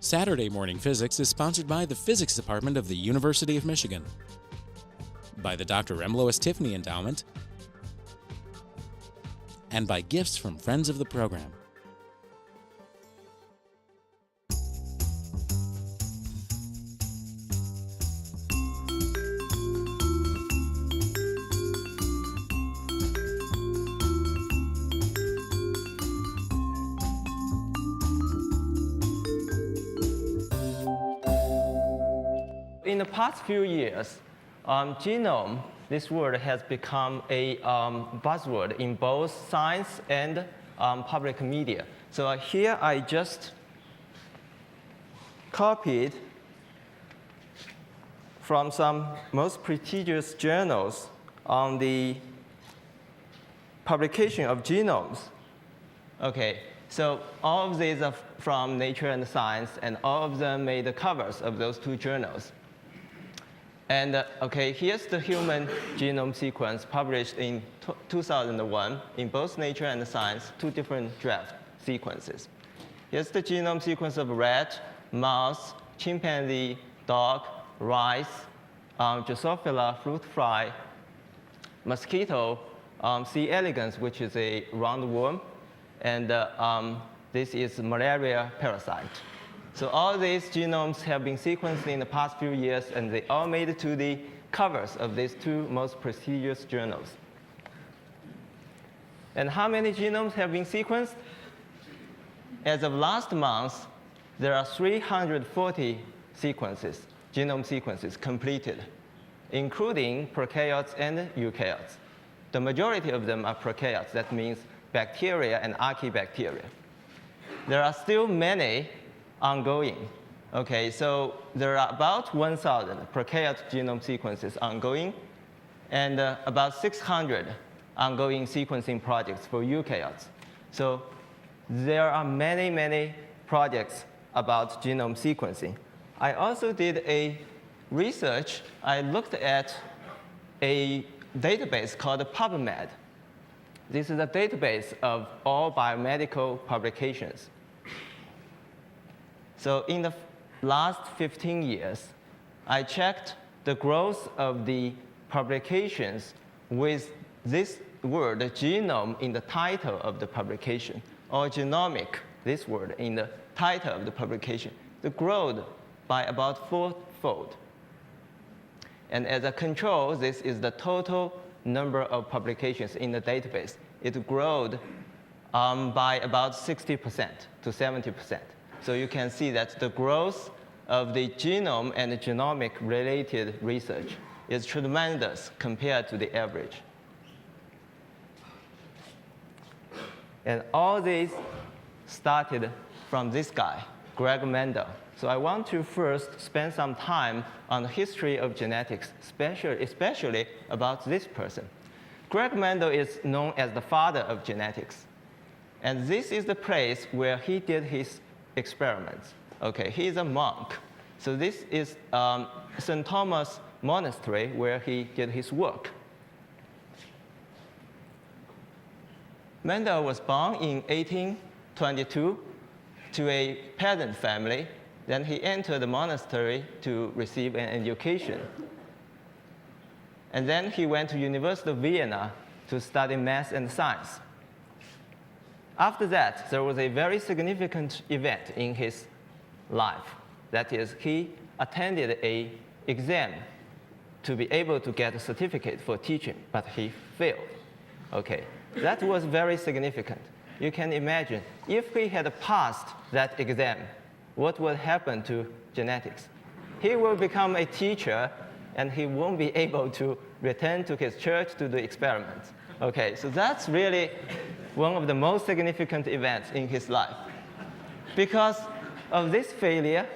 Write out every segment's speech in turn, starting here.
Saturday Morning Physics is sponsored by the Physics Department of the University of Michigan, by the Dr. M. Lois Tiffany Endowment, and by gifts from friends of the program. In the past few years, genome, this word has become a buzzword in both science and public media. So here I just copied from some most prestigious journals on the publication of genomes. Okay, so all of these are from Nature and Science, and all of them made the covers of those two journals. And okay, here's the human genome sequence published in 2001 in both Nature and Science, two different draft sequences. Here's the genome sequence of rat, mouse, chimpanzee, dog, rice, Drosophila, fruit fly, mosquito, C. elegans, which is a roundworm, and this is malaria parasite. So all these genomes have been sequenced in the past few years, and they all made it to the covers of these two most prestigious journals. And how many genomes have been sequenced? As of last month, there are 340 sequences, genome sequences completed, including prokaryotes and eukaryotes. The majority of them are prokaryotes. That means bacteria and archaebacteria. There are still many ongoing. Okay, so there are about 1,000 prokaryote genome sequences ongoing, and about 600 ongoing sequencing projects for eukaryotes. So there are many, many projects about genome sequencing. I also did a research. I looked at a database called PUBMED. This is a database of all biomedical publications. So in the last 15 years, I checked the growth of the publications with this word, genome, in the title of the publication, or genomic, this word, in the title of the publication. It grew by about fourfold. And as a control, this is the total number of publications in the database. It grew by about 60% to 70%. So you can see that the growth of the genome and genomic-related research is tremendous compared to the average. And all these started from this guy, Greg Mendel. So I want to first spend some time on the history of genetics, especially about this person. Greg Mendel is known as the father of genetics. And this is the place where he did his experiments. Okay, he's a monk. So this is St. Thomas Monastery where he did his work. Mendel was born in 1822 to a peasant family. Then he entered the monastery to receive an education. And then he went to University of Vienna to study math and science. After that, there was a very significant event in his life. That is, he attended an exam to be able to get a certificate for teaching, but he failed. Okay, that was very significant. You can imagine, if he had passed that exam, what would happen to genetics? He will become a teacher, and he won't be able to return to his church to do experiments. Okay, so that's really one of the most significant events in his life. Because of this failure,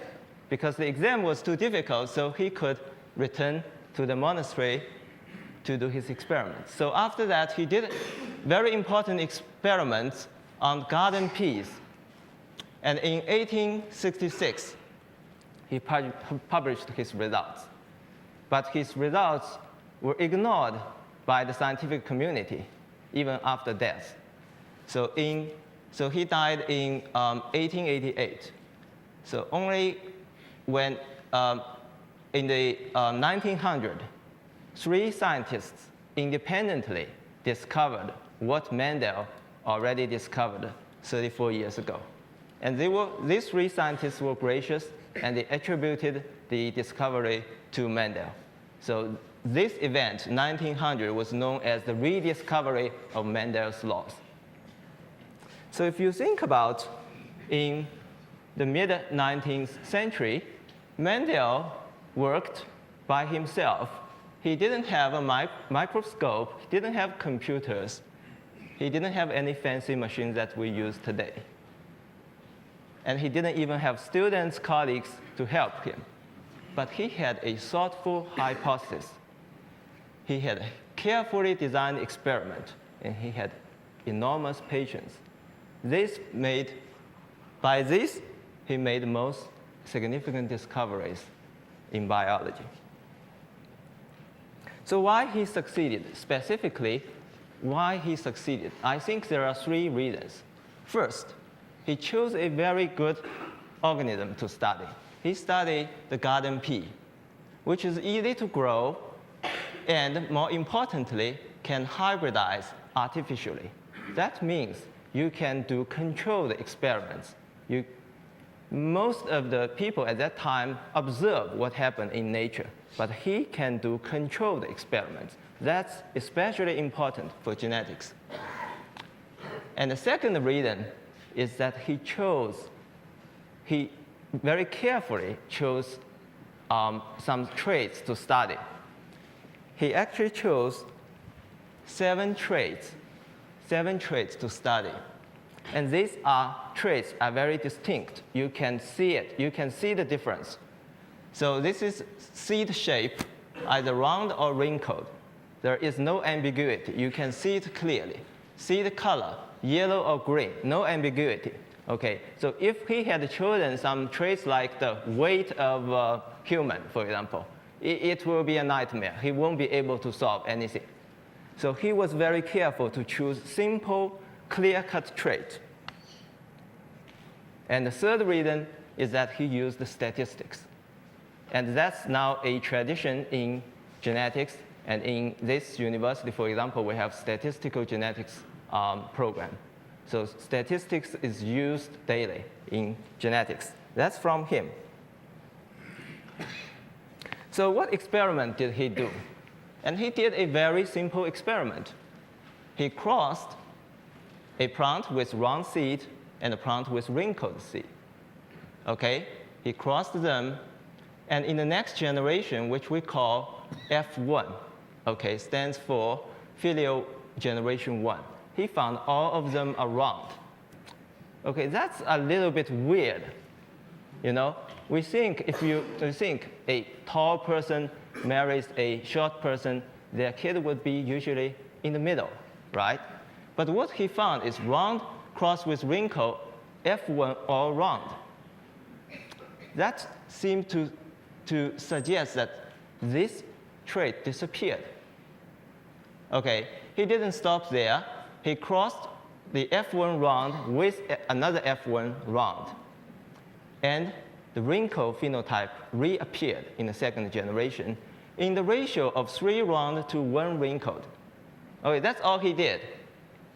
because the exam was too difficult, so he could return to the monastery to do his experiments. So after that, he did very important experiments on garden peas. And in 1866, he published his results. But his results were ignored by the scientific community, even after death. So he died in 1888. So only when in the 1900s, 3 scientists independently discovered what Mendel already discovered 34 years ago. And these 3 scientists were gracious, and they attributed the discovery to Mendel. So this event, 1900, was known as the rediscovery of Mendel's laws. So if you think about in the mid-19th century, Mendel worked by himself. He didn't have a microscope. He didn't have computers. He didn't have any fancy machines that we use today. And he didn't even have students, colleagues to help him. But he had a thoughtful hypothesis. He had a carefully designed experiment, and he had enormous patience. By this, he made the most significant discoveries in biology. So why he succeeded? Specifically, why he succeeded? I think there are 3 reasons. First, he chose a very good organism to study. He studied the garden pea, which is easy to grow and, more importantly, can hybridize artificially. That means you can do controlled experiments. Most of the people at that time observe what happened in nature, but he can do controlled experiments. That's especially important for genetics. And the second reason is that he very carefully chose some traits to study. He actually chose 7 traits to study. And these traits are very distinct. You can see it. You can see the difference. So this is seed shape, either round or wrinkled. There is no ambiguity. You can see it clearly. Seed color, yellow or green, no ambiguity. Okay, so if he had chosen some traits like the weight of a human, for example, it will be a nightmare. He won't be able to solve anything. So he was very careful to choose simple, clear-cut traits. And the third reason is that he used the statistics. And that's now a tradition in genetics. And in this university, for example, we have statistical genetics program. So statistics is used daily in genetics. That's from him. So what experiment did he do? And he did a very simple experiment. He crossed a plant with round seed and a plant with wrinkled seed. Okay? He crossed them, and in the next generation, which we call F1, okay, stands for filial generation 1. He found all of them are round. Okay, that's a little bit weird. You know, we think if you think a tall person marries a short person, their kid would be usually in the middle, right? But what he found is round crossed with wrinkle, F1 all round. That seemed to suggest that this trait disappeared. Okay, he didn't stop there. He crossed the F1 round with another F1 round. And the wrinkle phenotype reappeared in the second generation in the ratio of 3 round to 1 wrinkled. Okay, that's all he did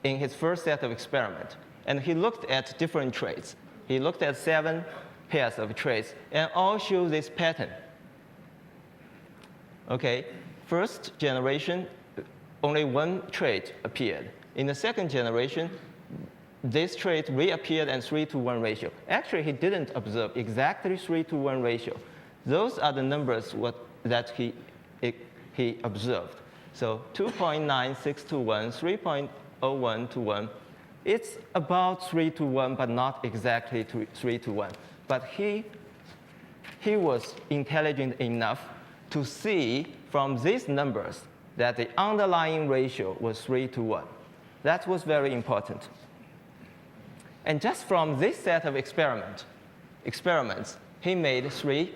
in his first set of experiments. And he looked at different traits. He looked at 7 pairs of traits, and all show this pattern. Okay, first generation, only 1 trait appeared. In the second generation, this trait reappeared and 3-to-1 ratio. Actually, he didn't observe exactly 3-to-1 ratio. Those are the numbers that he observed. So 2.96-to-1, 3.01-to-1. It's about 3-to-1, but not exactly 3-to-1. But he was intelligent enough to see from these numbers that the underlying ratio was 3-to-1. That was very important. And just from this set of experiments, he made 3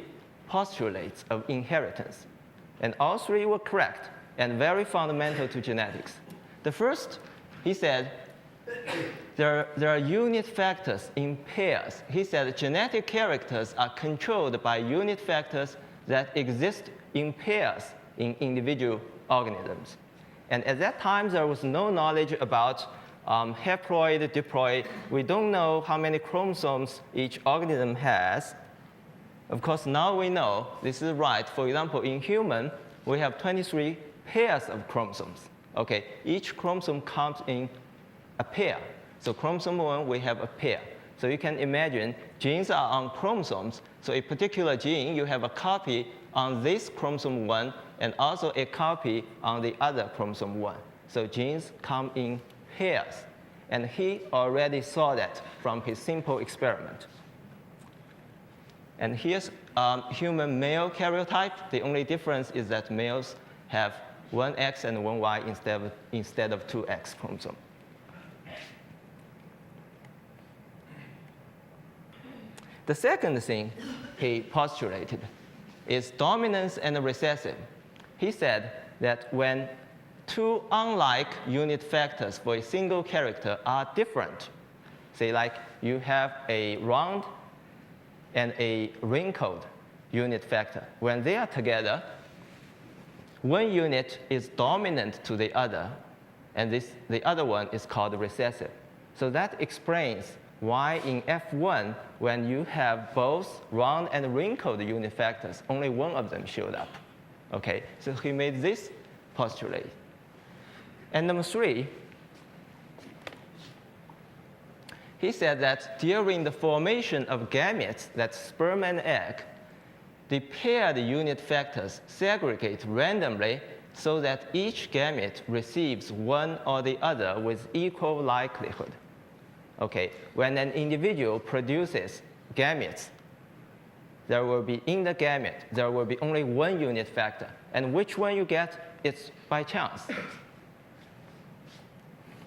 postulates of inheritance. And all 3 were correct and very fundamental to genetics. The first, he said, there are unit factors in pairs. He said genetic characters are controlled by unit factors that exist in pairs in individual organisms. And at that time, there was no knowledge about haploid, diploid. We don't know how many chromosomes each organism has. Of course, now we know this is right. For example, in human, we have 23 pairs of chromosomes. Okay, each chromosome comes in a pair. So chromosome 1, we have a pair. So you can imagine genes are on chromosomes. So a particular gene, you have a copy on this chromosome 1 and also a copy on the other chromosome 1. So genes come in pairs. And he already saw that from his simple experiment. And here's human male karyotype. The only difference is that males have one X and one Y instead of two X chromosomes. The second thing he postulated is dominance and recessive. He said that when two unlike unit factors for a single character are different, say like you have a round and a wrinkled unit factor, when they are together, one unit is dominant to the other, and the other one is called recessive. So that explains why in F1, when you have both round and wrinkled unit factors, only one of them showed up. Okay, so he made this postulate. And number 3, he said that during the formation of gametes, that's sperm and egg, the paired unit factors segregate randomly so that each gamete receives one or the other with equal likelihood. Okay, when an individual produces gametes, there will be in the gamete, there will be only one unit factor. And which one you get, it's by chance.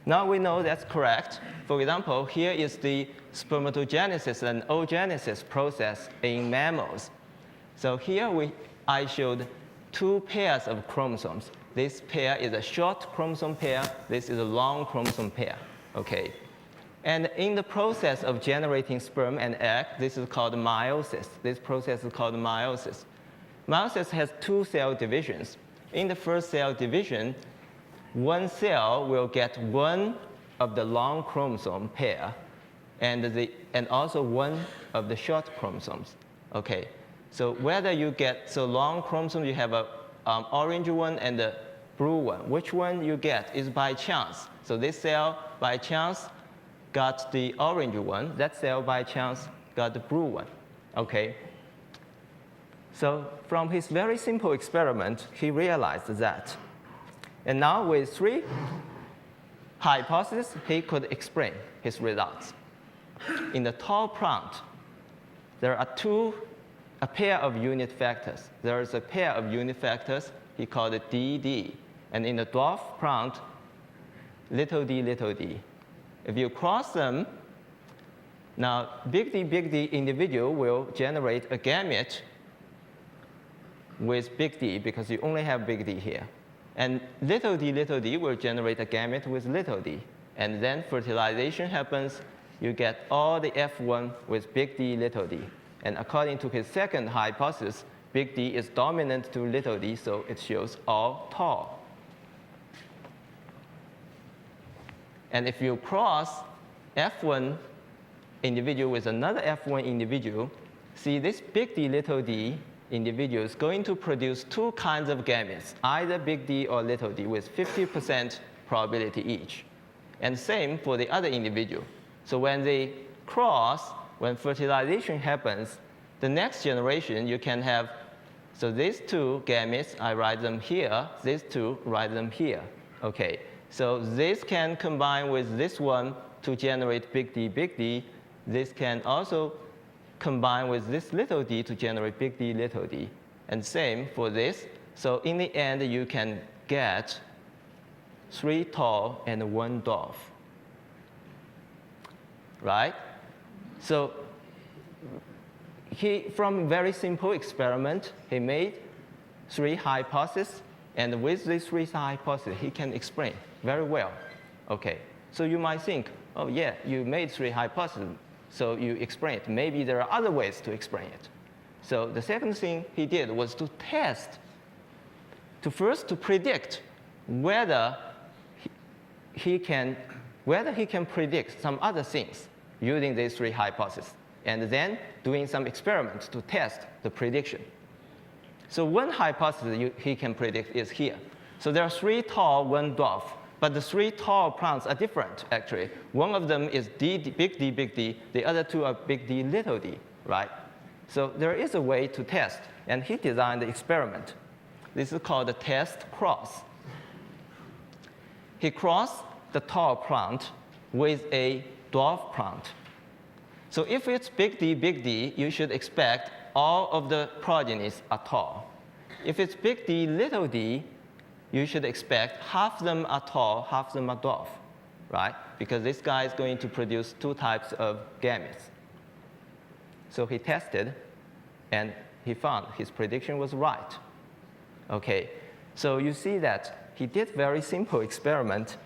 Now we know that's correct. For example, here is the spermatogenesis and oogenesis process in mammals. So here I showed two pairs of chromosomes. This pair is a short chromosome pair. This is a long chromosome pair. Okay. And in the process of generating sperm and egg, this is called meiosis. This process is called meiosis. Meiosis has two cell divisions. In the first cell division, one cell will get one of the long chromosome pair and also one of the short chromosomes. Okay. So whether you get so long chromosome, you have a orange one and a blue one. Which one you get is by chance. So this cell by chance got the orange one. That cell by chance got the blue one. Okay. So from his very simple experiment, he realized that. And now with 3 hypotheses, he could explain his results. In the tall plant, there are a pair of unit factors. There is a pair of unit factors, he called it DD. And in the dwarf plant, little d, little d. If you cross them, now big D individual will generate a gamete with big D because you only have big D here. And little d will generate a gamete with little d. And then fertilization happens. You get all the F1 with big D, little d. And according to his second hypothesis, big D is dominant to little d, so it shows all tall. And if you cross F1 individual with another F1 individual, see this big D, little d individual is going to produce two kinds of gametes, either big D or little d, with 50% probability each. And same for the other individual. So when they cross, when fertilization happens, the next generation you can have, so these two gametes, I write them here, these two, write them here. Okay, so this can combine with this one to generate big D. This can also combine with this little d to generate big D, little d. And same for this. So in the end, you can get 3 tall and 1 dwarf. Right? So from a very simple experiment, he made 3 hypotheses. And with these 3 hypotheses, he can explain very well. Okay. So you might think, oh yeah, you made 3 hypotheses, so you explain it. Maybe there are other ways to explain it. So the second thing he did was to test, to predict whether he can predict some other things using these 3 hypotheses, and then doing some experiments to test the prediction. So one hypothesis he can predict is here. So there are 3 tall, 1 dwarf, but the 3 tall plants are different, actually. One of them is big D, big D. The other 2 are big D, little d, right? So there is a way to test, and he designed the experiment. This is called the test cross. He crossed the tall plant with a dwarf plant. So if it's big D, you should expect all of the progenies are tall. If it's big D, little d, you should expect half of them are tall, half of them are dwarf, right? Because this guy is going to produce 2 types of gametes. So he tested, and he found his prediction was right. Okay, so you see that he did very simple experiment,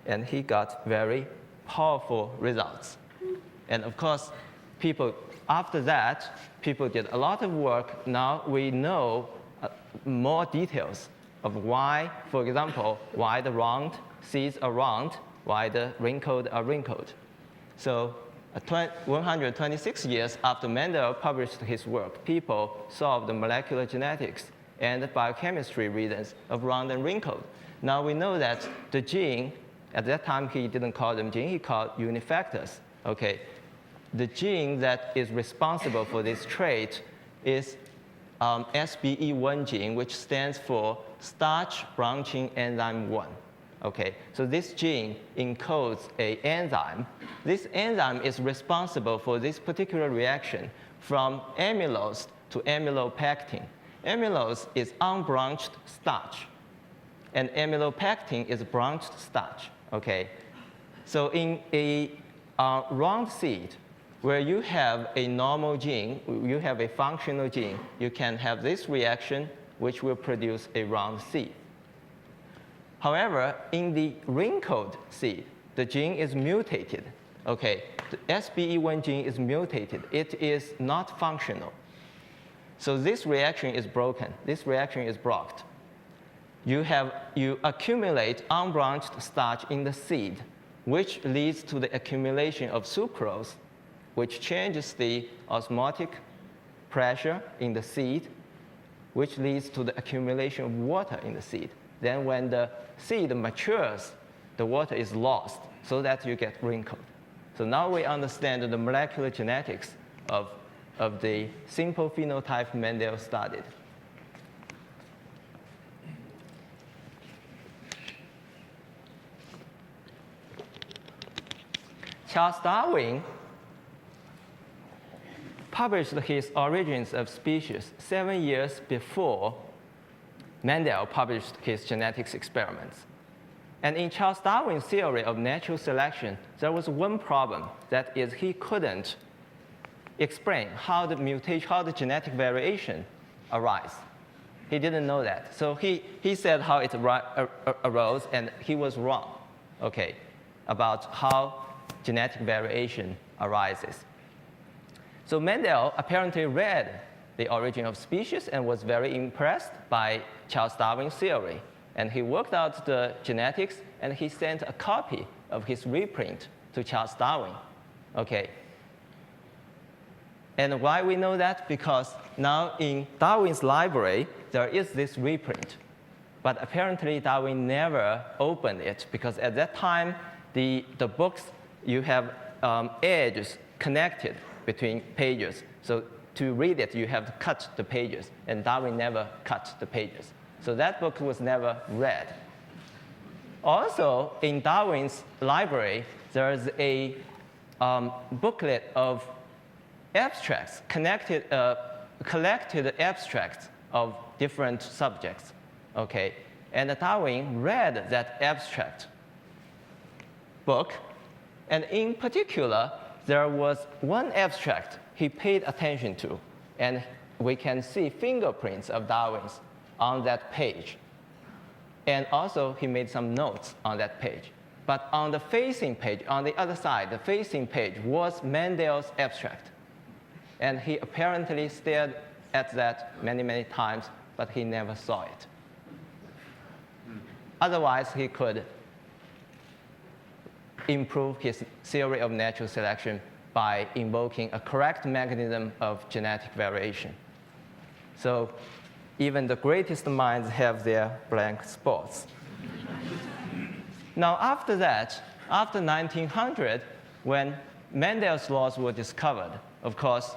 and he got very powerful results. And of course, after that, people did a lot of work. Now we know more details of why, for example, why the round seeds are round, why the wrinkled are wrinkled. So 126 years after Mendel published his work, people solved the molecular genetics and biochemistry reasons of round and wrinkled. Now we know that the gene, at that time he didn't call them gene, he called unifactors. Okay. The gene that is responsible for this trait is SBE1 gene, which stands for starch branching enzyme 1. Okay, so this gene encodes an enzyme. This enzyme is responsible for this particular reaction from amylose to amylopectin. Amylose is unbranched starch, and amylopectin is branched starch. Okay, so in a round seed, where you have a normal gene, you have a functional gene, you can have this reaction, which will produce a round seed. However, in the wrinkled seed, the gene is mutated. Okay, the SBE1 gene is mutated. It is not functional. So this reaction is broken. This reaction is blocked. You accumulate unbranched starch in the seed, which leads to the accumulation of sucrose, which changes the osmotic pressure in the seed, which leads to the accumulation of water in the seed. Then when the seed matures, the water is lost, so that you get wrinkled. So now we understand the molecular genetics of the simple phenotype Mendel studied. Charles Darwin published his Origins of Species 7 years before Mendel published his genetics experiments. And in Charles Darwin's theory of natural selection, there was one problem, that is he couldn't explain how the genetic variation arise. He didn't know that. So he said how it arose, and he was wrong, okay, about how genetic variation arises. So Mendel apparently read The Origin of Species and was very impressed by Charles Darwin's theory. And he worked out the genetics, and he sent a copy of his reprint to Charles Darwin. Okay. And why we know that? Because now in Darwin's library, there is this reprint. But apparently Darwin never opened it, because at that time, the books, you have edges connected between pages. So to read it, you have to cut the pages, and Darwin never cut the pages. So that book was never read. Also, in Darwin's library, there's a booklet of abstracts, collected abstracts of different subjects. Okay, and Darwin read that abstract book, and in particular, there was one abstract he paid attention to, and we can see fingerprints of Darwin's on that page. And also, he made some notes on that page. But on the facing page, on the other side, the facing page was Mendel's abstract. And he apparently stared at that many, many times, but he never saw it. Otherwise, he could improve his theory of natural selection by invoking a correct mechanism of genetic variation. So even the greatest minds have their blank spots. Now, after that, after 1900, when Mendel's laws were discovered, of course,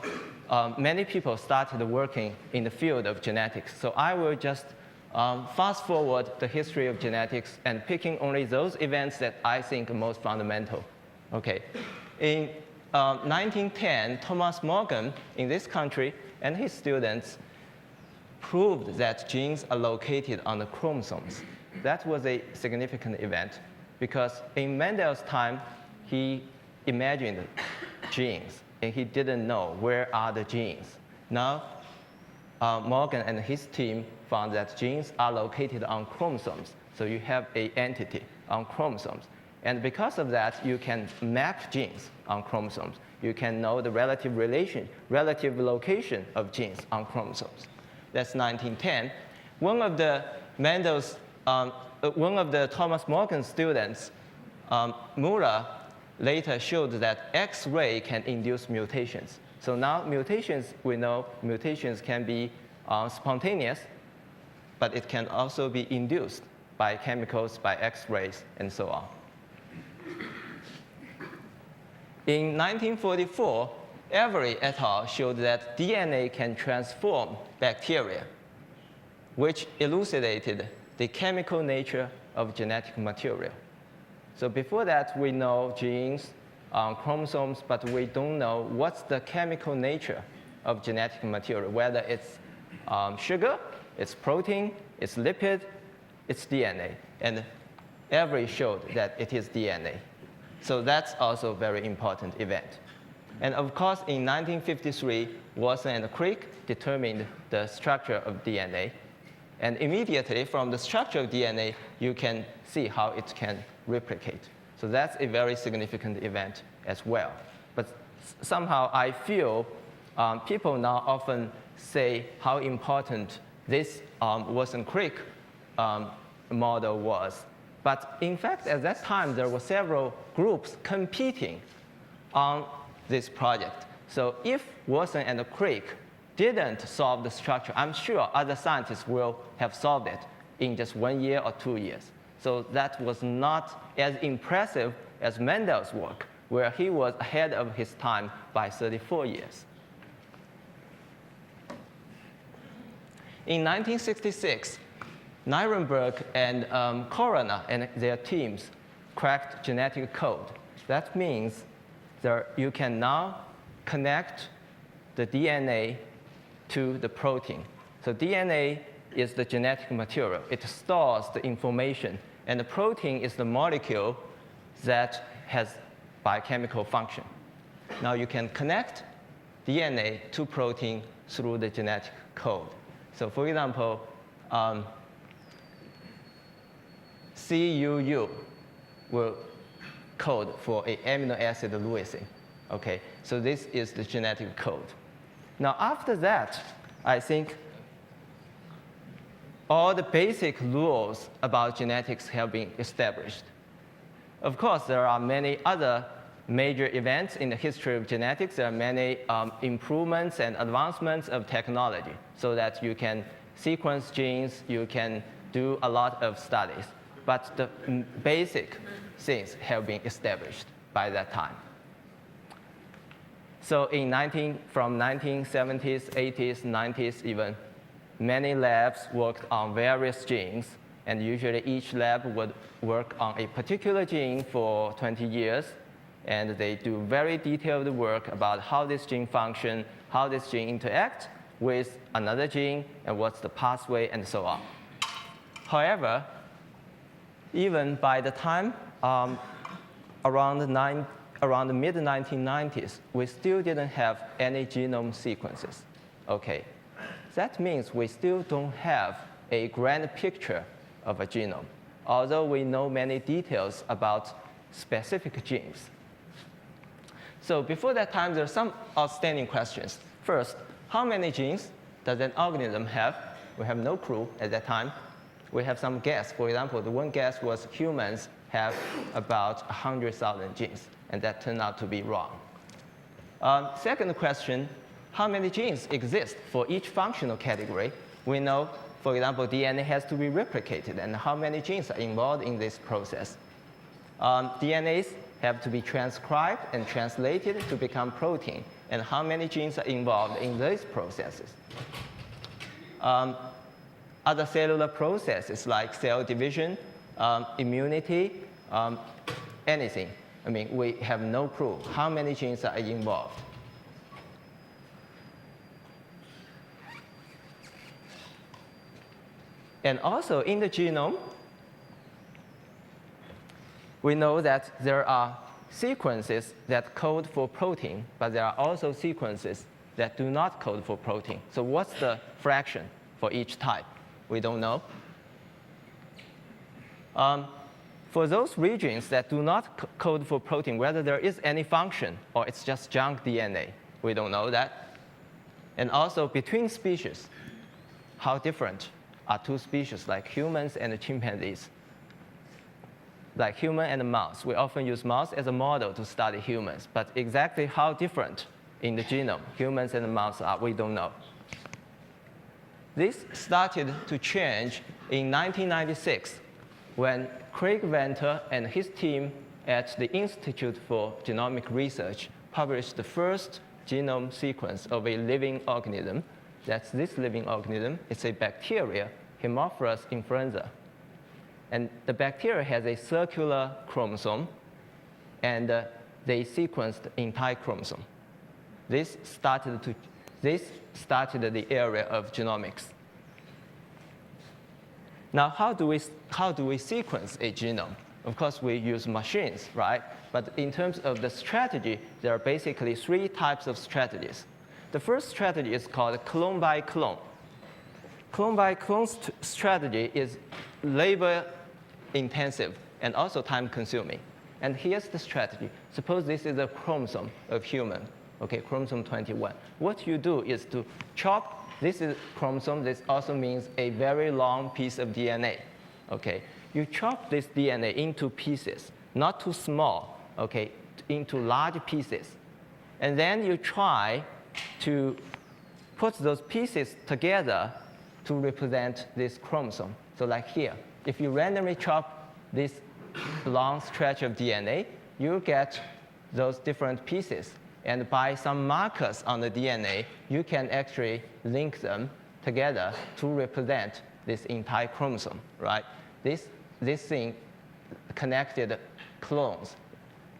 many people started working in the field of genetics. So I will just fast forward the history of genetics and picking only those events that I think are most fundamental. Okay. In 1910, Thomas Morgan in this country and his students proved that genes are located on the chromosomes. That was a significant event because in Mendel's time, he imagined genes and he didn't know where are the genes. Now, Morgan and his team found that genes are located on chromosomes. So you have an entity on chromosomes. And because of that, you can map genes on chromosomes. You can know the relative location of genes on chromosomes. That's 1910. One of the Thomas Morgan students, Muller, later showed that X-ray can induce mutations. So now mutations, we know mutations can be spontaneous, but it can also be induced by chemicals, by X-rays, and so on. In 1944, Avery et al. Showed that DNA can transform bacteria, which elucidated the chemical nature of genetic material. So before that, we know genes, chromosomes, but we don't know what's the chemical nature of genetic material, whether it's sugar, it's protein, it's lipid, it's DNA. And Avery showed that it is DNA. So that's also a very important event. And of course, in 1953, Watson and Crick determined the structure of DNA. And immediately from the structure of DNA, you can see how it can replicate. So that's a very significant event as well. But somehow I feel people now often say how important this Watson-Crick model was. But in fact, at that time, there were several groups competing on this project. So if Watson and Crick didn't solve the structure, I'm sure other scientists will have solved it in just 1 year or 2 years. So that was not as impressive as Mendel's work, where he was ahead of his time by 34 years. In 1966, Nirenberg and Coroner and their teams cracked genetic code. That means that you can now connect the DNA to the protein. So DNA is the genetic material. It stores the information. And the protein is the molecule that has biochemical function. Now you can connect DNA to protein through the genetic code. So for example, CUU will code for an amino acid leucine. Okay, so this is the genetic code. Now after that, I think all the basic rules about genetics have been established. Of course, there are many other major events in the history of genetics. There are many improvements and advancements of technology so that you can sequence genes, you can do a lot of studies. But the basic things have been established by that time. So from 1970s, 80s, 90s even, many labs worked on various genes, and usually each lab would work on a particular gene for 20 years, and they do very detailed work about how this gene functions, how this gene interacts with another gene, and what's the pathway, and so on. However, even by the time around the mid-1990s, we still didn't have any genome sequences. Okay. That means we still don't have a grand picture of a genome. although we know many details about specific genes. So before that time, there are some outstanding questions. First, how many genes does an organism have? We have no clue at that time. We have some guess. For example, the one guess was humans have about 100,000 genes, and that turned out to be wrong. Second question, how many genes exist for each functional category? We know, for example, DNA has to be replicated, and how many genes are involved in this process? DNAs have to be transcribed and translated to become protein, and how many genes are involved in those processes? Other cellular processes like cell division, immunity, anything. I mean, we have no clue how many genes are involved. And also in the genome, we know that there are sequences that code for protein, but there are also sequences that do not code for protein. So what's the fraction for each type? We don't know. For those regions that do not code for protein, whether there is any function or it's just junk DNA, we don't know that. And also between species, how different are two species like humans and chimpanzees? Like human and mouse, we often use mouse as a model to study humans, but exactly how different in the genome humans and mouse are, we don't know. This started to change in 1996 when Craig Venter and his team at the Institute for Genomic Research published the first genome sequence of a living organism. That's this living organism. It's a bacteria, Haemophilus influenza. And the bacteria has a circular chromosome, and they sequenced the entire chromosome. This started the area of genomics. Now, how do we sequence a genome? Of course, we use machines, right? But in terms of the strategy, there are basically three types of strategies. The first strategy is called clone by clone. Clone by clone strategy is labor intensive and also time consuming. And here's the strategy. Suppose this is a chromosome of human, okay, chromosome 21. What you do is to chop, this is chromosome, this also means a very long piece of DNA, okay? You chop this DNA into pieces, not too small, okay, into large pieces. And then you try to put those pieces together to represent this chromosome. So like here, if you randomly chop this long stretch of DNA, you get those different pieces. And by some markers on the DNA, you can actually link them together to represent this entire chromosome, right? This thing, connected clones,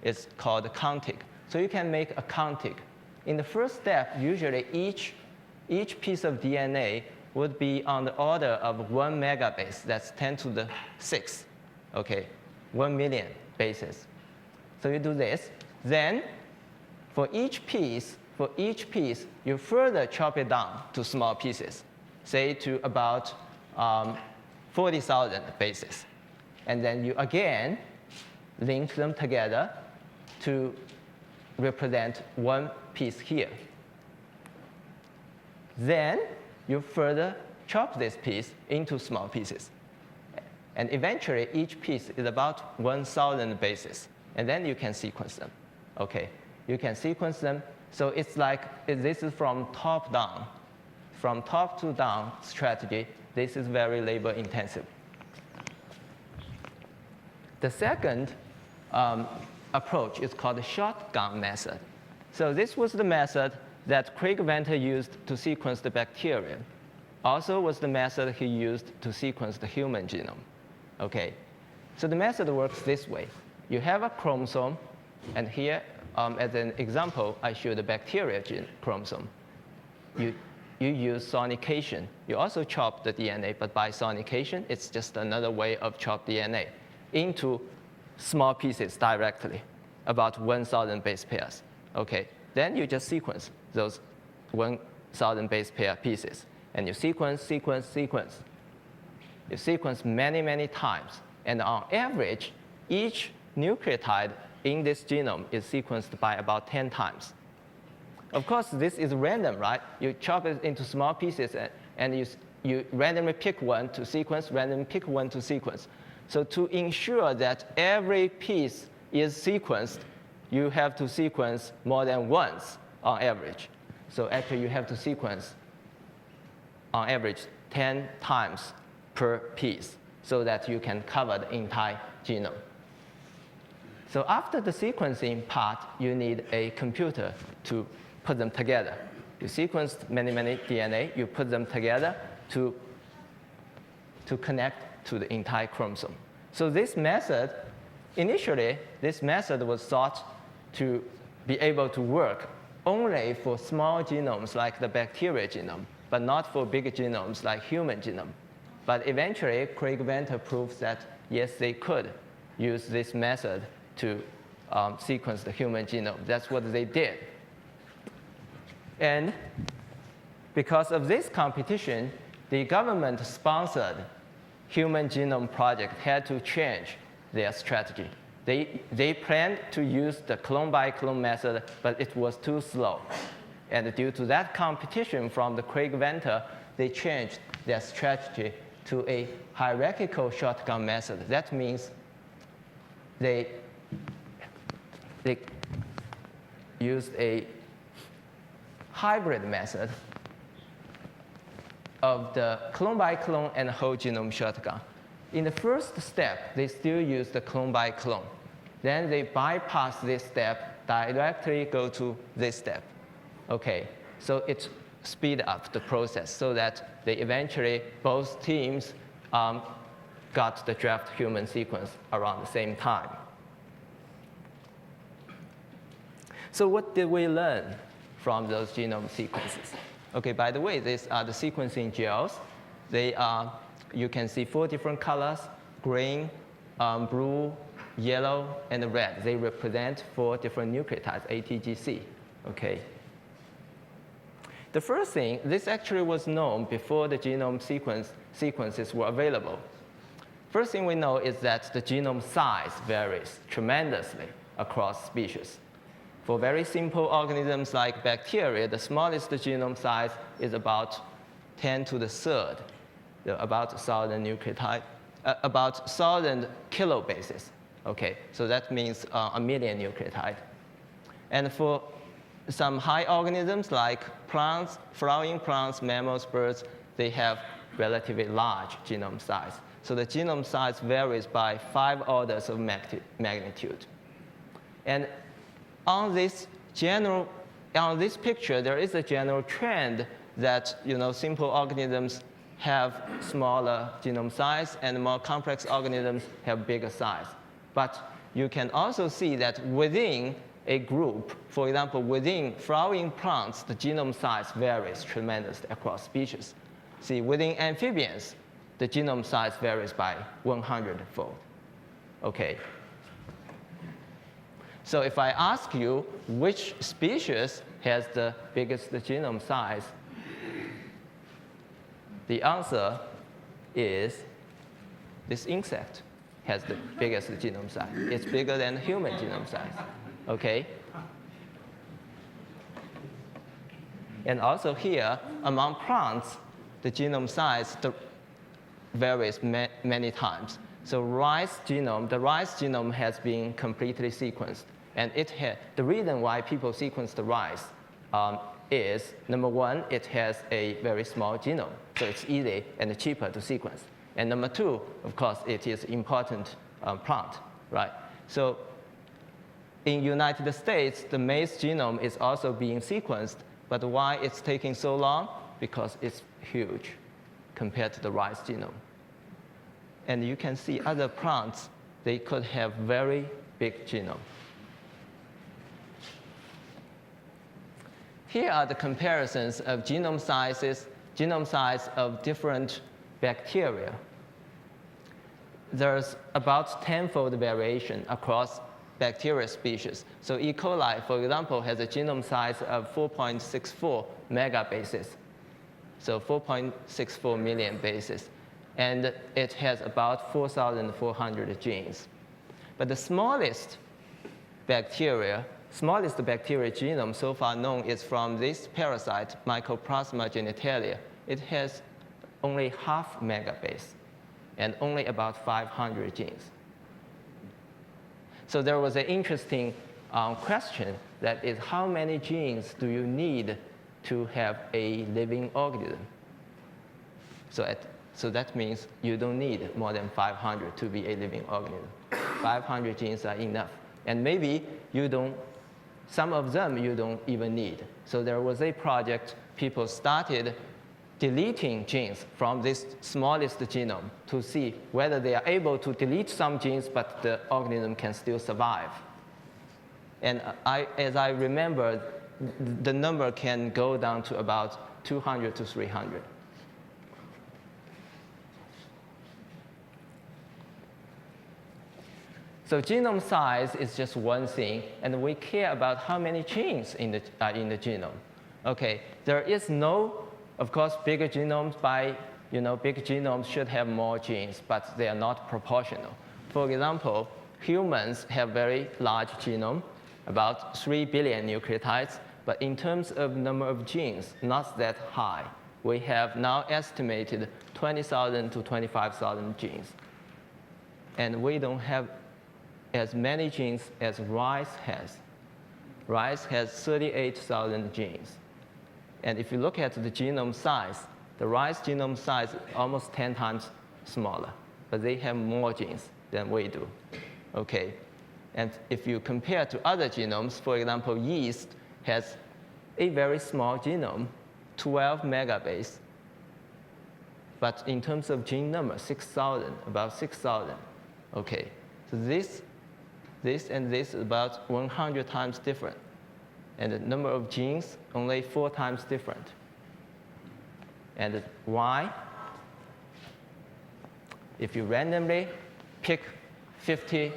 is called contig. So you can make a contig. In the first step, usually each piece of DNA would be on the order of 1 megabase. That's 10 to the 6, okay, 1 million bases. So you do this. Then for each piece, you further chop it down to small pieces, say to about 40,000 bases. And then you again link them together to represent one piece here. Then you further chop this piece into small pieces. And eventually, each piece is about 1,000 bases. And then you can sequence them. Okay, you can sequence them. So it's like this is from top down. From top to down strategy, this is very labor intensive. The second approach is called the shotgun method. So this was the method that Craig Venter used to sequence the bacteria. Also was the method he used to sequence the human genome. Okay, so the method works this way. You have a chromosome, and here, as an example, I show the bacteria chromosome. You use sonication. You also chop the DNA, but by sonication, it's just another way of chop DNA into small pieces directly, about 1,000 base pairs. Okay, then you just sequence those 1,000 base pair pieces. And you sequence. You sequence many, many times. And on average, each nucleotide in this genome is sequenced by about 10 times. Of course, this is random, right? You chop it into small pieces, and you randomly pick one to sequence, randomly pick one to sequence. So to ensure that every piece is sequenced, you have to sequence more than once on average. So actually, you have to sequence on average 10 times per piece so that you can cover the entire genome. So after the sequencing part, you need a computer to put them together. You sequenced many, many DNA, you put them together to connect to the entire chromosome. So this method, initially, this method was thought to be able to work only for small genomes like the bacteria genome, but not for big genomes like human genome. But eventually, Craig Venter proves that, yes, they could use this method to sequence the human genome. That's what they did. And because of this competition, the government-sponsored Human Genome Project had to change their strategy. They planned to use the clone-by-clone method, but it was too slow. And due to that competition from the Craig Venter, they changed their strategy to a hierarchical shotgun method. That means they used a hybrid method of the clone-by-clone and whole genome shotgun. In the first step, they still use the clone-by-clone. Then they bypass this step, directly go to this step. Okay, so it speed up the process so that they eventually, both teams got the draft human sequence around the same time. So what did we learn from those genome sequences? Okay, by the way, these are the sequencing gels. They are, you can see 4 different colors: green, blue, yellow, and red. They represent 4 different nucleotides, ATGC. Okay. The first thing, this actually was known before the genome sequences were available. First thing we know is that the genome size varies tremendously across species. For very simple organisms like bacteria, the smallest genome size is about 10 to the third, about 1,000 nucleotide, about 1,000 kilobases. Okay, so that means 1 million nucleotide. And for some high organisms like plants, flowering plants, mammals, birds, they have relatively large genome size. So the genome size varies by 5 orders of magnitude. And on this picture, there is a general trend that simple organisms have smaller genome size, and more complex organisms have bigger size. But you can also see that within a group, for example, within flowering plants, the genome size varies tremendously across species. See, within amphibians, the genome size varies by 100-fold. Okay. So if I ask you which species has the biggest genome size, the answer is this insect has the biggest genome size. It's bigger than human genome size. Okay? And also here, among plants, the genome size varies many times. So the rice genome has been completely sequenced. And the reason why people sequence the rice is, number one, it has a very small genome, so it's easy and cheaper to sequence. And number two, of course, it is important plant, right? So in United States, the maize genome is also being sequenced, but why it's taking so long? Because it's huge compared to the rice genome. And you can see other plants, they could have very big genome. Here are the comparisons of genome size of different bacteria. There's about 10-fold variation across bacteria species. So E. coli, for example, has a genome size of 4.64 megabases, so 4.64 million bases. and it has about 4,400 genes. But the smallest bacteria genome so far known is from this parasite, Mycoplasma genitalia. It has only half megabase and only about 500 genes. So there was an interesting question, that is, how many genes do you need to have a living organism? So that means you don't need more than 500 to be a living organism. 500 genes are enough. And maybe some of them you don't even need. So there was a project, people started deleting genes from this smallest genome to see whether they are able to delete some genes, but the organism can still survive. And as I remember, the number can go down to about 200 to 300. So genome size is just one thing, and we care about how many genes in the genome. Okay, there is no, of course, bigger genomes big genomes should have more genes, but they are not proportional. For example, humans have very large genome, about 3 billion nucleotides, but in terms of number of genes, not that high. We have now estimated 20,000 to 25,000 genes. And we don't have as many genes as rice has. Rice has 38,000 genes. And if you look at the genome size, the rice genome size is almost 10 times smaller, but they have more genes than we do. Okay. And if you compare to other genomes, for example, yeast has a very small genome, 12 megabase. But in terms of gene number, 6,000, about 6,000. Okay, so this and this is about 100 times different. And the number of genes, only 4 times different. And why? If you randomly pick 50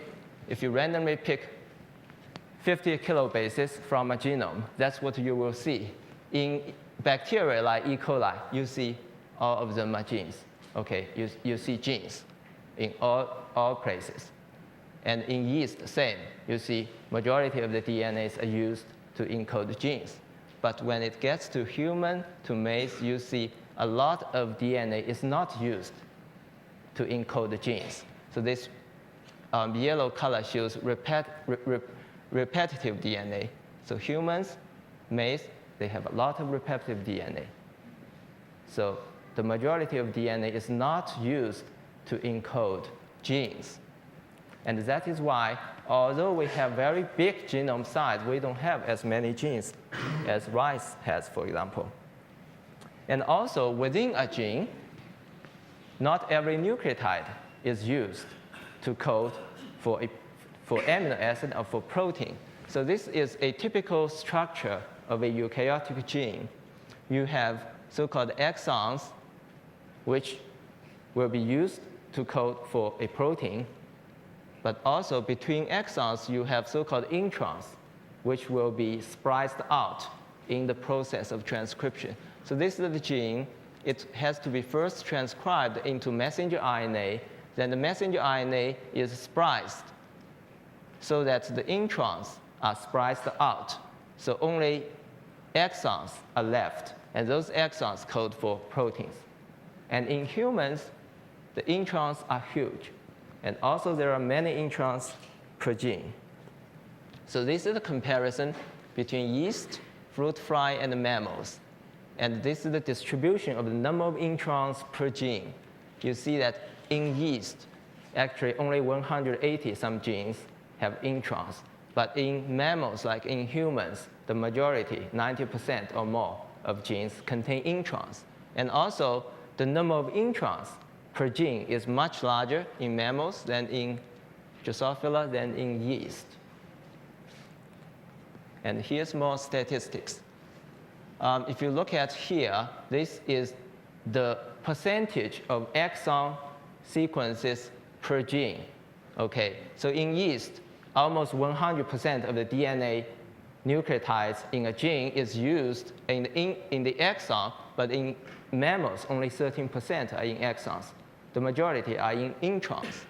kilobases from a genome, that's what you will see. In bacteria like E. coli, you see all of them are genes. Okay, you see genes in all places. And in yeast, same. You see majority of the DNAs are used to encode genes. But when it gets to human, to maize, you see a lot of DNA is not used to encode the genes. So this yellow color shows repetitive DNA. So humans, maize, they have a lot of repetitive DNA. So the majority of DNA is not used to encode genes. And that is why, although we have very big genome size, we don't have as many genes as rice has, for example. And also, within a gene, not every nucleotide is used to code for amino acid or for protein. So this is a typical structure of a eukaryotic gene. You have so-called exons, which will be used to code for a protein. But also between exons, you have so-called introns, which will be spliced out in the process of transcription. So this is the gene. It has to be first transcribed into messenger RNA. Then the messenger RNA is spliced so that the introns are spliced out. So only exons are left, and those exons code for proteins. And in humans, the introns are huge. And also, there are many introns per gene. So this is a comparison between yeast, fruit fly, and mammals. And this is the distribution of the number of introns per gene. You see that in yeast, actually only 180 some genes have introns. But in mammals, like in humans, the majority, 90% or more of genes contain introns. And also, the number of introns per gene is much larger in mammals than in Drosophila than in yeast. And here's more statistics. If you look at here, this is the percentage of exon sequences per gene. Okay, so in yeast, almost 100% of the DNA nucleotides in a gene is used in the exon, but in mammals, only 13% are in exons. the majority are in introns.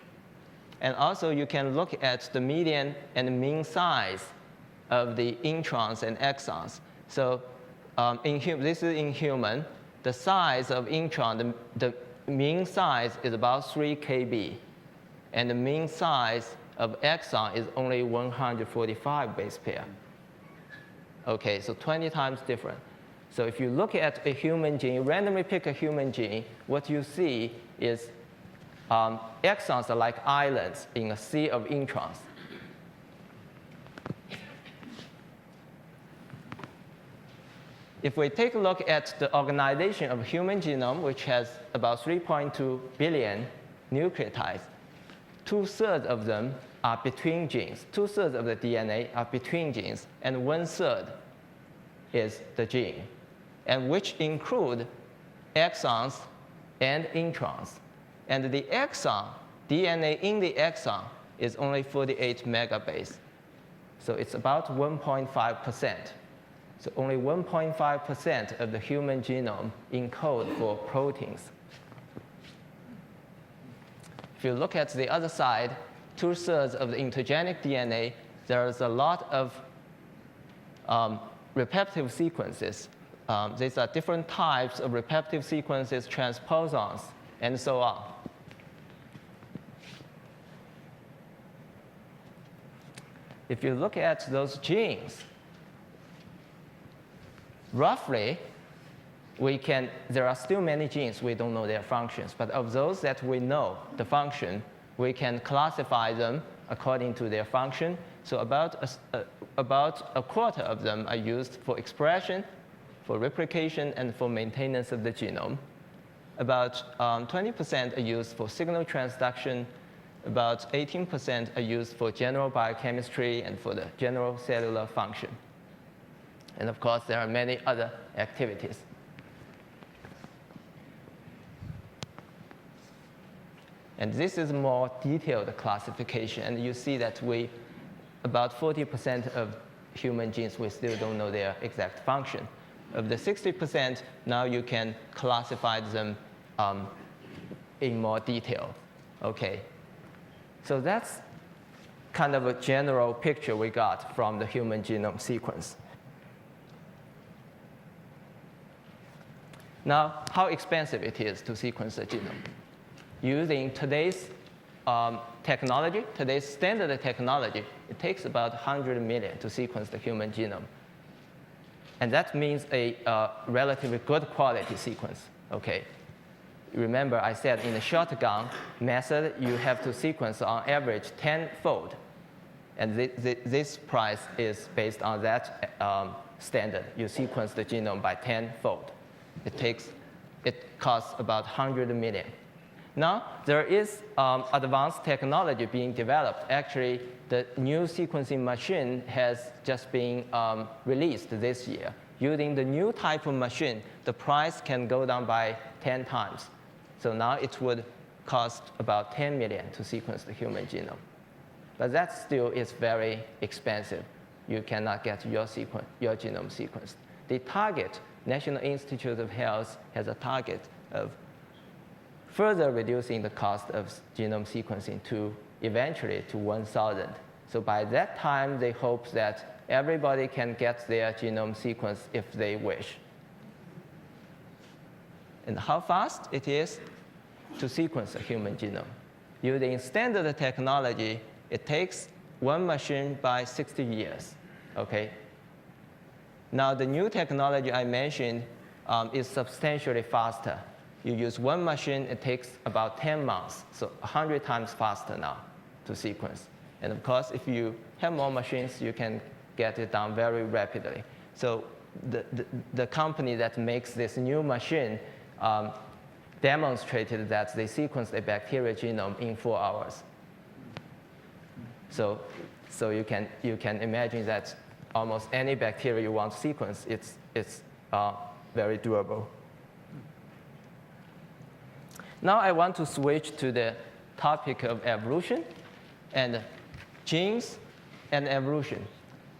And also, you can look at the median and mean size of the introns and exons. So this is in human. The size of intron, the mean size is about 3 kb. And the mean size of exon is only 145 base pair. OK, so 20 times different. So if you look at a human gene, you randomly pick a human gene, what you see is exons are like islands in a sea of introns. If we take a look at the organization of human genome, which has about 3.2 billion nucleotides, 2/3 of them are between genes. 2/3 of the DNA are between genes, and 1/3 is the gene, and which include exons and introns. And the exon, DNA in the exon, is only 48 megabase. So it's about 1.5%. So only 1.5% of the human genome encode for proteins. If you look at the other side, 2/3 of the intergenic DNA, there's a lot of repetitive sequences. These are different types of repetitive sequences, transposons, and so on. If you look at those genes, roughly, there are still many genes we don't know their functions, but of those that we know the function, we can classify them according to their function. So about a quarter of them are used for expression, for replication, and for maintenance of the genome. About 20% are used for signal transduction. About 18% are used for general biochemistry and for the general cellular function. And of course, there are many other activities. And this is more detailed classification. And you see that about 40% of human genes, we still don't know their exact function. Of the 60%, now you can classify them in more detail. OK. So that's kind of a general picture we got from the human genome sequence. Now, how expensive it is to sequence the genome. Using today's technology, today's standard technology, it takes about 100 million to sequence the human genome. And that means a relatively good quality sequence. OK. Remember, I said in the shotgun method, you have to sequence on average 10-fold. And this price is based on that standard. You sequence the genome by 10-fold. It costs about 100 million. Now, there is advanced technology being developed. Actually, the new sequencing machine has just been released this year. Using the new type of machine, the price can go down by 10 times. So now it would cost about 10 million to sequence the human genome. But that still is very expensive. You cannot get your genome sequenced. The target, National Institute of Health, has a target of further reducing the cost of genome sequencing to eventually to 1,000. So by that time, they hope that everybody can get their genome sequenced if they wish. And how fast it is to sequence a human genome. Using standard technology, it takes one machine by 60 years. OK? Now, the new technology I mentioned is substantially faster. You use one machine, it takes about 10 months, so 100 times faster now to sequence. And of course, if you have more machines, you can get it done very rapidly. So the company that makes this new machine demonstrated that they sequenced a bacterial genome in 4 hours. So you can imagine that almost any bacteria you want to sequence, it's very doable. Now I want to switch to the topic of evolution and genes and evolution.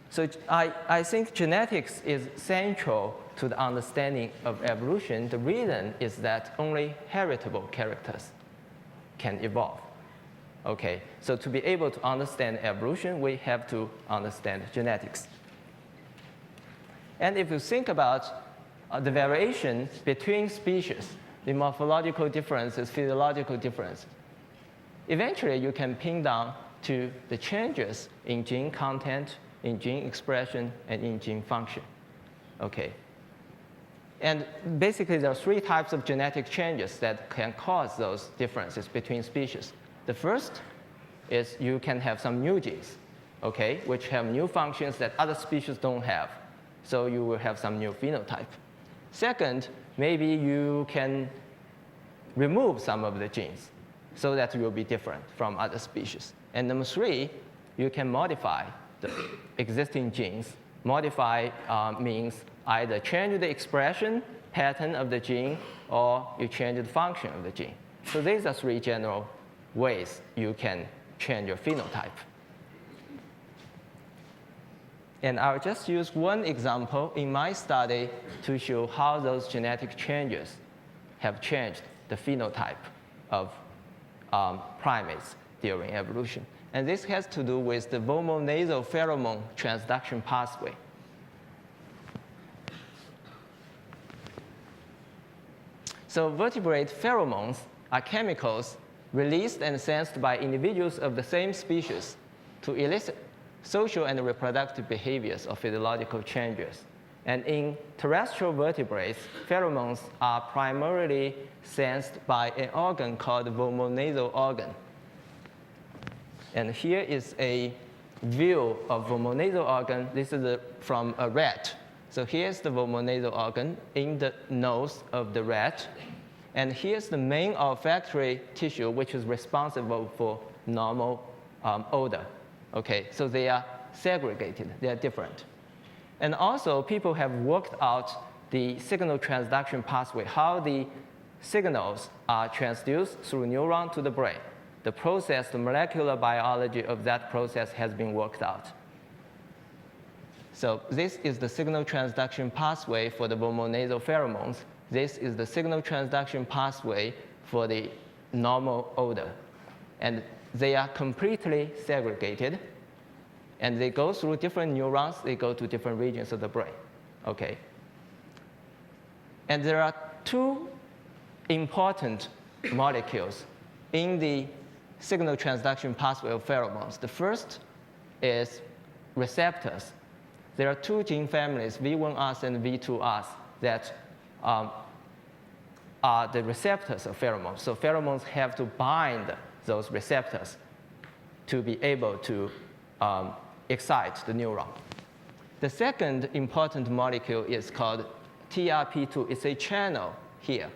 So I think genetics is central to the understanding of evolution. The reason is that only heritable characters can evolve. Okay, so to be able to understand evolution, we have to understand genetics. And if you think about the variation between species, the morphological differences, physiological differences, eventually you can pin down to the changes in gene content, in gene expression, and in gene function. Okay. And basically, there are three types of genetic changes that can cause those differences between species. The first is you can have some new genes, okay, which have new functions that other species don't have. So you will have some new phenotype. Second, maybe you can remove some of the genes so that you will be different from other species. And number three, you can modify the existing genes. Modify means either change the expression pattern of the gene or you change the function of the gene. So these are three general ways you can change your phenotype. And I'll just use one example in my study to show how those genetic changes have changed the phenotype of primates during evolution. And this has to do with the vomonasal pheromone transduction pathway. So vertebrate pheromones are chemicals released and sensed by individuals of the same species to elicit social and reproductive behaviors or physiological changes. And in terrestrial vertebrates, pheromones are primarily sensed by an organ called the vomonasal organ. And here is a view of vomonasal organ. This is from a rat. So here's the vomonasal organ in the nose of the rat. And here's the main olfactory tissue, which is responsible for normal odor. Okay, so they are segregated. They are different. And also, people have worked out the signal transduction pathway, how the signals are transduced through neuron to the brain. The process, the molecular biology of that process has been worked out. So this is the signal transduction pathway for the vomonasal pheromones. This is the signal transduction pathway for the normal odor. And they are completely segregated. And they go through different neurons. They go to different regions of the brain. Okay. And there are two important molecules in the signal transduction pathway of pheromones. The first is receptors. There are two gene families, V1Rs and V2Rs, that are the receptors of pheromones. So pheromones have to bind those receptors to be able to excite the neuron. The second important molecule is called TRP2. It's a channel here.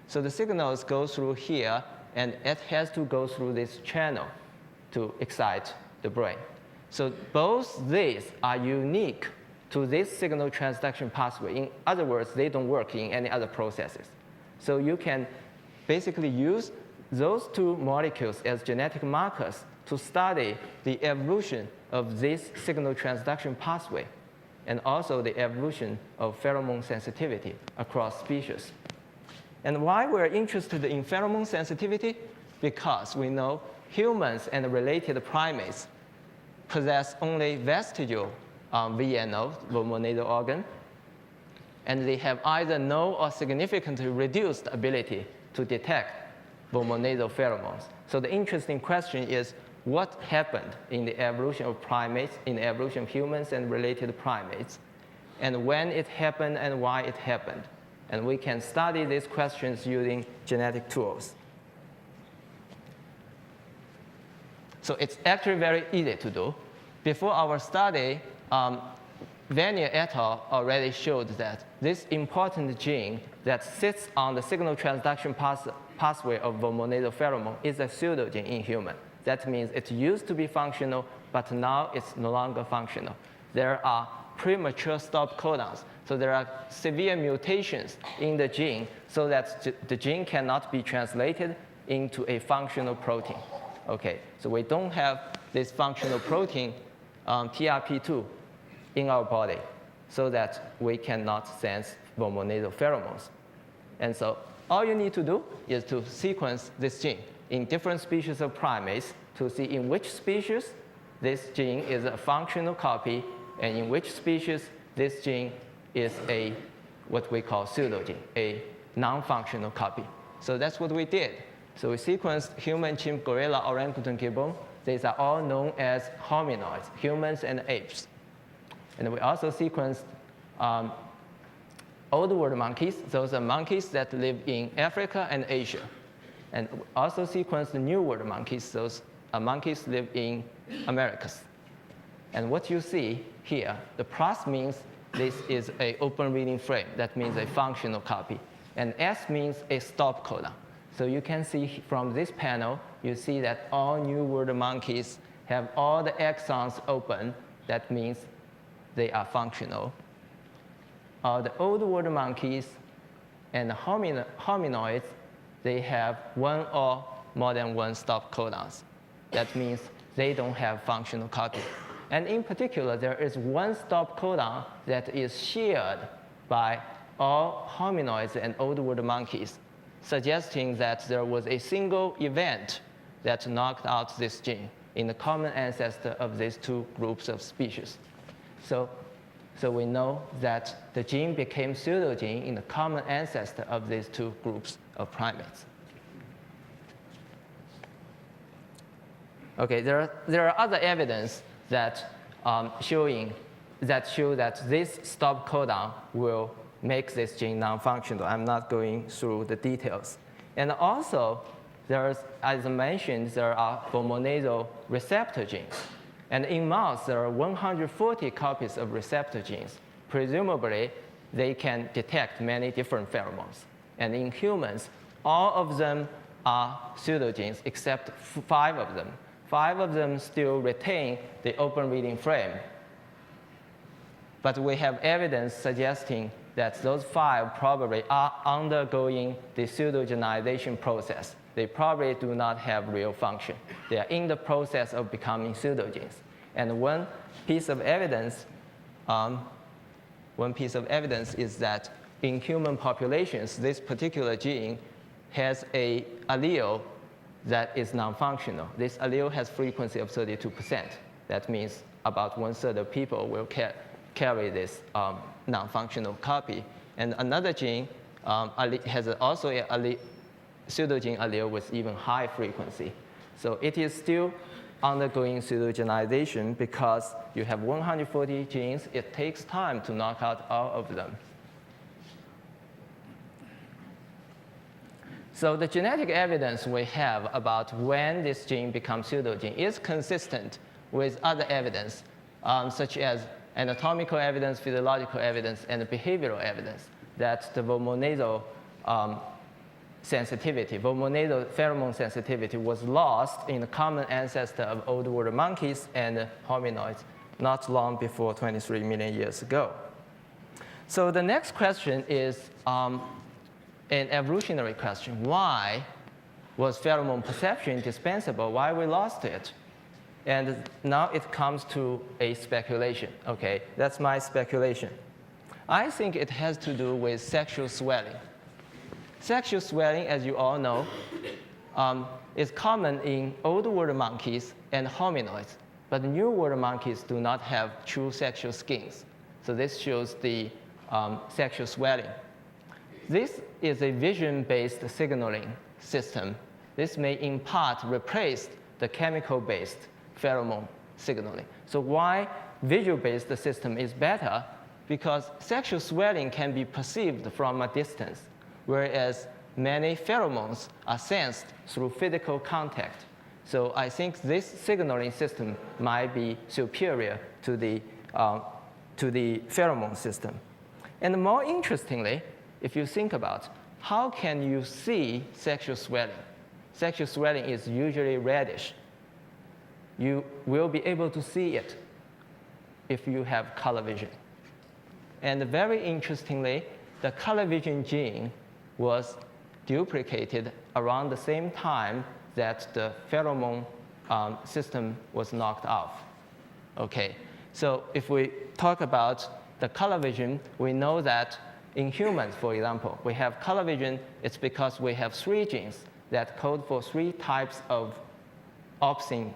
So the signals go through here, and it has to go through this channel to excite the brain. So both these are unique to this signal transduction pathway. In other words, they don't work in any other processes. So you can basically use those two molecules as genetic markers to study the evolution of this signal transduction pathway and also the evolution of pheromone sensitivity across species. And why we're interested in pheromone sensitivity? Because we know humans and related primates possess only vestigial VNO, vomonasal organ, and they have either no or significantly reduced ability to detect vomonasal pheromones. So the interesting question is, what happened in the evolution of primates, in the evolution of humans and related primates, and when it happened and why it happened? And we can study these questions using genetic tools. So it's actually very easy to do. Before our study, Vanier et al. Already showed that this important gene that sits on the signal transduction pathway of vomonasal pheromone is a pseudogene in human. That means it used to be functional, but now it's no longer functional. There are premature stop codons. So there are severe mutations in the gene so that the gene cannot be translated into a functional protein. Okay, so we don't have this functional protein, TRP2, in our body so that we cannot sense vomonasal pheromones. And so all you need to do is to sequence this gene in different species of primates to see in which species this gene is a functional copy, and in which species this gene is a what we call pseudogene, a non-functional copy. So that's what we did. So we sequenced human, chimp, gorilla, orangutan, gibbon. These are all known as hominoids, humans and apes. And we also sequenced old world monkeys. Those are monkeys that live in Africa and Asia. And we also sequenced the new world monkeys. Those monkeys live in Americas. And what you see here, the plus means this is an open reading frame. That means a functional copy. And S means a stop codon. So you can see from this panel, you see that all new world monkeys have all the exons open. That means they are functional. All the old world monkeys and the hominoids, they have one or more than one stop codons. That means they don't have functional copy. And in particular, there is one stop codon that is shared by all hominoids and old world monkeys, suggesting that there was a single event that knocked out this gene in the common ancestor of these two groups of species. So we know that the gene became pseudogene in the common ancestor of these two groups of primates. Okay, there are other evidence that show that this stop codon will make this gene non-functional. I'm not going through the details. And also, as I mentioned, there are vomonasal receptor genes. And in mouse, there are 140 copies of receptor genes. Presumably, they can detect many different pheromones. And in humans, all of them are pseudogenes except 5 of them. 5 of them still retain the open reading frame. But we have evidence suggesting that those 5 probably are undergoing the pseudogenization process. They probably do not have real function. They are in the process of becoming pseudogenes. And one piece of evidence is that in human populations, this particular gene has an allele that is non-functional. This allele has frequency of 32%. That means about 1/3 of people will carry this non-functional copy. And another gene has also a pseudogene allele with even high frequency. So it is still undergoing pseudogenization because you have 140 genes. It takes time to knock out all of them. So the genetic evidence we have about when this gene becomes pseudogene is consistent with other evidence, such as anatomical evidence, physiological evidence, and behavioral evidence that the vomonasal sensitivity, vomonasal pheromone sensitivity was lost in the common ancestor of old world monkeys and hominoids not long before 23 million years ago. So the next question is an evolutionary question. Why was pheromone perception indispensable? Why we lost it? And now it comes to a speculation. Okay, that's my speculation. I think it has to do with sexual swelling. Sexual swelling, as you all know, is common in old world monkeys and hominoids, but new world monkeys do not have true sexual skins. So this shows the sexual swelling. This is a vision-based signaling system. This may in part replace the chemical-based pheromone signaling. So why visual-based system is better? Because sexual swelling can be perceived from a distance, whereas many pheromones are sensed through physical contact. So I think this signaling system might be superior to the pheromone system. And more interestingly, if you think about how can you see sexual swelling? Sexual swelling is usually reddish. You will be able to see it if you have color vision. And very interestingly, the color vision gene was duplicated around the same time that the pheromone system was knocked off. Okay, so if we talk about the color vision, we know that in humans, for example, we have color vision. It's because we have 3 genes that code for three types of opsins.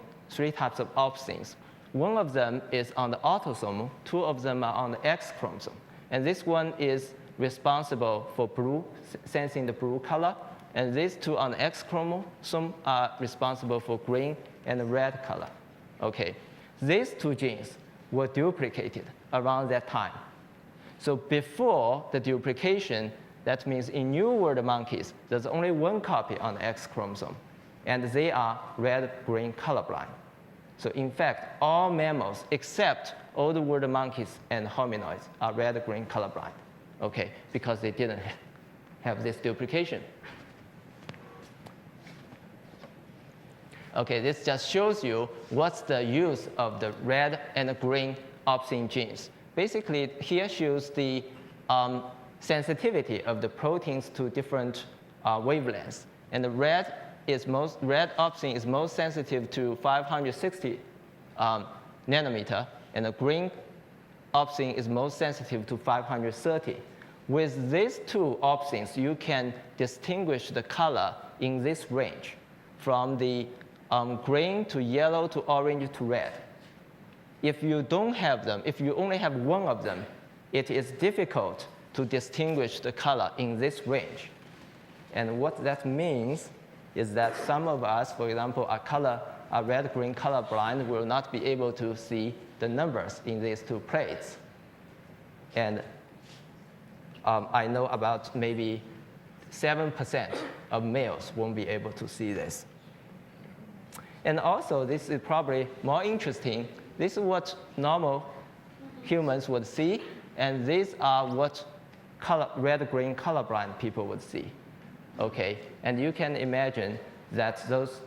One of them is on the autosome, two of them are on the X chromosome. And this one is responsible for blue, sensing the blue color. And these two on the X chromosome are responsible for green and red color. Okay. These two genes were duplicated around that time. So before the duplication, that means in New World monkeys, there's only one copy on the X chromosome, and they are red-green colorblind. So in fact, all mammals except Old World monkeys and hominoids are red-green colorblind, okay, because they didn't have this duplication. Okay, this just shows you what's the use of the red and green opsin genes. Basically, here shows the sensitivity of the proteins to different wavelengths. And the red opsin is most sensitive to 560 nanometer, and the green opsin is most sensitive to 530. With these two opsins, you can distinguish the color in this range from the green to yellow to orange to red. If you don't have them, if you only have one of them, it is difficult to distinguish the color in this range. And what that means is that some of us, for example, are red-green colorblind, will not be able to see the numbers in these two plates. And I know about maybe 7% of males won't be able to see this. And also, this is probably more interesting. This is what normal humans would see, and these are what red-green colorblind people would see. Okay, and you can imagine that those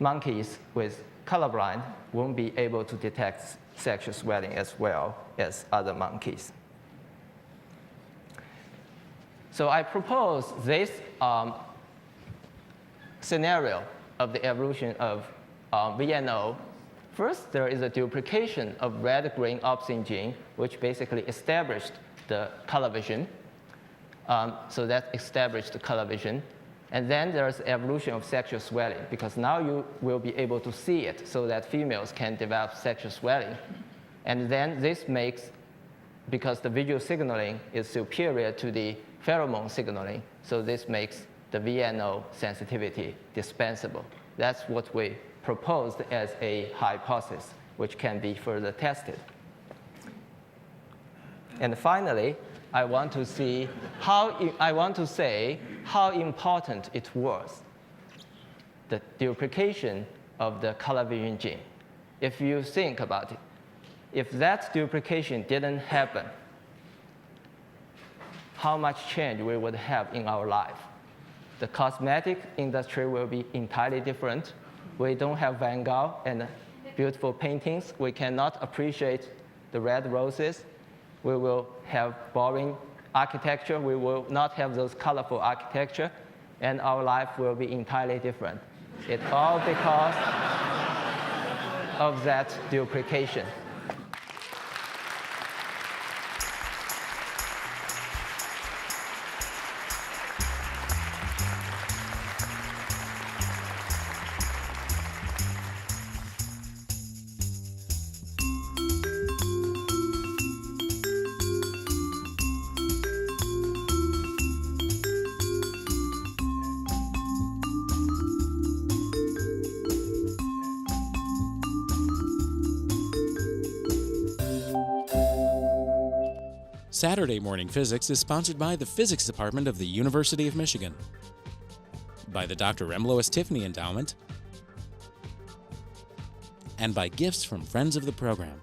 monkeys with colorblind won't be able to detect sexual swelling as well as other monkeys. So I propose this scenario of the evolution of VNO. First, there is a duplication of red-green opsin gene, which basically established the color vision. So that established the color vision. And then there's evolution of sexual swelling, because now you will be able to see it so that females can develop sexual swelling. And then this makes, because the visual signaling is superior to the pheromone signaling, so this makes the VNO sensitivity dispensable. That's what we proposed as a hypothesis, which can be further tested. And finally, I want to say how important it was, the duplication of the color vision gene. If you think about it, if that duplication didn't happen, how much change we would have in our life. The cosmetic industry will be entirely different. We don't have Van Gogh and beautiful paintings. We cannot appreciate the red roses. We will have boring architecture. We will not have those colorful architecture. And our life will be entirely different. It's all because of that duplication. Saturday Morning Physics is sponsored by the Physics Department of the University of Michigan, by the Dr. M. Lois Tiffany Endowment, and by gifts from friends of the program.